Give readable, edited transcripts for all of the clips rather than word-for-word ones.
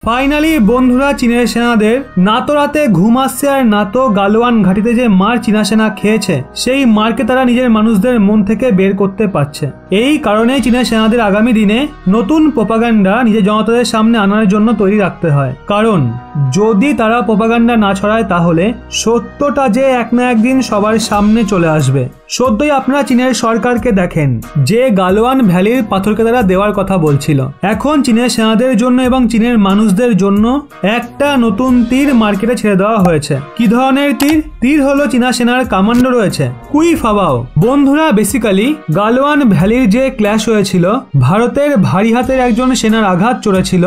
Finally বন্ধুরা, চীনের সেনাদের না তো রাতে ঘুম আসছে আর না তো গালওয়ান ঘাটিতে যে মার চীনা সেনা খেয়েছে সেই মারকে তারা নিজের মানুষদের মন থেকে বের করতে পারছে। এই কারণেই চীনের সেনাদের আগামী দিনে নতুন প্রোপাগান্ডা নিজের জনতাদের সামনে আনার জন্য তৈরি রাখতে হয়। কারণ যদি তারা প্রোপাগান্ডা না ছড়ায় তাহলে সত্যটা যে এক না একদিন সবার সামনে চলে আসবে। সদ্যই আপনারা চীনের সরকারকে দেখেন যে গালওয়ান ভ্যালির পাথরকে তারা দেওয়ার কথা বলছিল। এখন চীনের সেনাদের জন্য এবং চীনের মানুষদের জন্য একটা নতুন তীর মার্কেটে ছেড়ে দেওয়া হয়েছে। কি ধরনের তীর? তীর হলো চীনা সেনার কামান্ডো রয়েছে কুই ফাবাও। বন্ধুরা, বেসিক্যালি গালওয়ান ভ্যালির যে ক্ল্যাশ হয়েছিল, ভারতের ভারী হাতের একজন সেনার আঘাত চড়েছিল।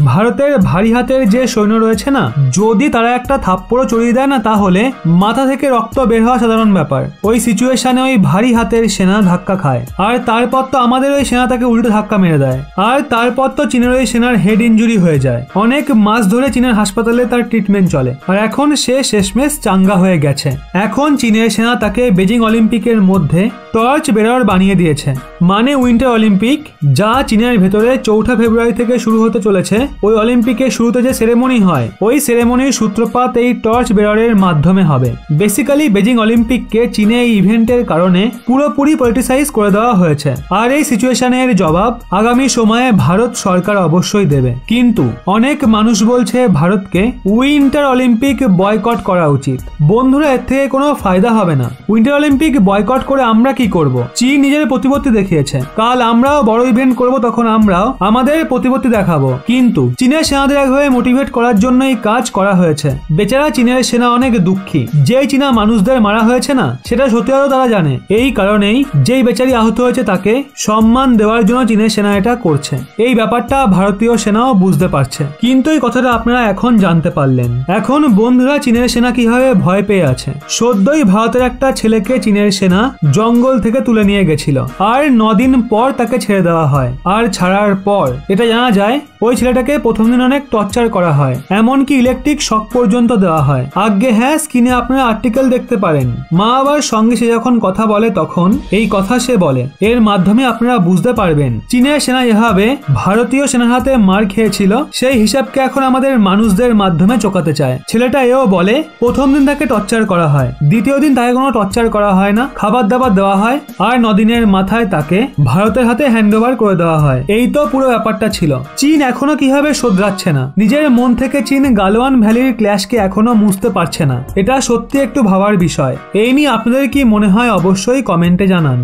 ভারতের ভারী হাতের যে সৈন্য রয়েছে না, যদি তারা একটা থাপ্পড়ও চড়িয়ে দেয় না তাহলে মাথা থেকে রক্ত বের হওয়া সাধারণ ব্যাপার। ওই সিচুয়েশনে ওই ভারী হাতের সেনা ধাক্কা খায় আর তারপর তো আমাদের ওই সেনা তাকে উল্টো ধাক্কা মেরে দেয় আর তারপর তো চীনের ওই সেনার হেড ইঞ্জুরি হয়ে যায়। অনেক মাস ধরে চীনের হাসপাতালে তার ট্রিটমেন্ট চলে আর এখন সে শেষমেশ চাঙ্গা হয়ে গেছে। এখন চীনের সেনা তাকে বেজিং অলিম্পিকের মধ্যে টর্চ বেরর বানিয়ে দিয়েছে, মানে উইন্টার অলিম্পিক, যা চীনের ভেতরে 4 ফেব্রুয়ারি থেকে শুরু হতে চলেছে। ওই অলিম্পিকের শুরুতে যে সেরেমনি হয়, ওই সেরেমনির সূত্রপাত এই টর্চ বেররের মাধ্যমে হবে। বেসিক্যালি বেজিং অলিম্পিককে চীনে এই ইভেন্টের কারণে পুরোপুরি পলিটিসাইজ করে দেওয়া হয়েছে আর এই সিচুয়েশনের জবাব আগামী সময়ে ভারত সরকার অবশ্যই দেবে। কিন্তু অনেক মানুষ বলছে ভারতকে উইন্টার অলিম্পিক বয়কট করা উচিত। বন্ধুরা, এর থেকে কোনো ফায়দা হবে না। উইন্টার অলিম্পিক বয়কট করে আমরা কি করব? চীন নিজের প্রতিপত্তি দেখিয়েছে, কাল আমরাও বড় ইভেন্ট করব, তখন আমরাও আমাদের প্রতিপত্তি দেখাবো। কিন্তু চীনের সেনাদের একভাবে মোটিভেট করার জন্য এই কাজ করা হয়েছে। বেচারা চীনের সেনা অনেক দুঃখী। যেই চীনা মানুষদের মারা হয়েছে না, সেটা সত্যিও তারা জানে। এই কারণেই যেই বেচারি আহত হয়েছে তাকে সম্মান দেওয়ার জন্য চীনের সেনা এটা করছে। এই ব্যাপারটা ভারতীয় সেনাও বুঝতে পারছে। কিন্তু এই কথাটা আপনারা এখন জানতে পারলেন। এখন বন্ধুরা, চীনের সেনা কিভাবে ভয় পেয়ে আছে। সদ্যই ভারতের একটা ছেলেকে চীনের সেনা জঙ্গল থেকে তুলে নিয়ে গেছিল আর 9 দিন পর তাকে ছেড়ে দেওয়া হয়। আর ছাড়ার পর এটা জানা যায় ওই ছেলেটাকে প্রথম দিন অনেক টর্চার করা হয়, এমনকি ইলেকট্রিক শক পর্যন্ত দেওয়া হয়। আগে হ্যাঁ, স্ক্রিনে আপনারা আর্টিকেল দেখতে পারেন। মা বাবার সঙ্গে সে যখন কথা বলে তখন এই কথা সে বলে। এর মাধ্যমে আপনারা বুঝতে পারবেন চীনের সেনা এভাবে ভারতীয় সেনার হাতে মার খেয়েছিল, সেই হিসাবকে এখন আমাদের মানুষদের মাধ্যমে চোকাতে চায়। ছেলেটা এও বলে প্রথম দিন তাকে টর্চার করা হয়, দ্বিতীয় দিন তাকে কোনো টর্চার করা হয় না, খাবার দাবার দেওয়া হয় আর 9 দিনের মাথায় তাকে ভারতের হাতে হ্যান্ডওভার করে দেওয়া হয়। এই তো পুরো ব্যাপারটা ছিল। চীন এখনো কিভাবে শোধরাচ্ছে না। নিজের মন থেকে চীন গালওয়ান ভ্যালির ক্ল্যাশকে এখনো মুছতে পারছে না। এটা সত্যি একটু ভাবার বিষয়। এই নিয়ে আপনাদের কি মনে হয় অবশ্যই কমেন্টে জানান।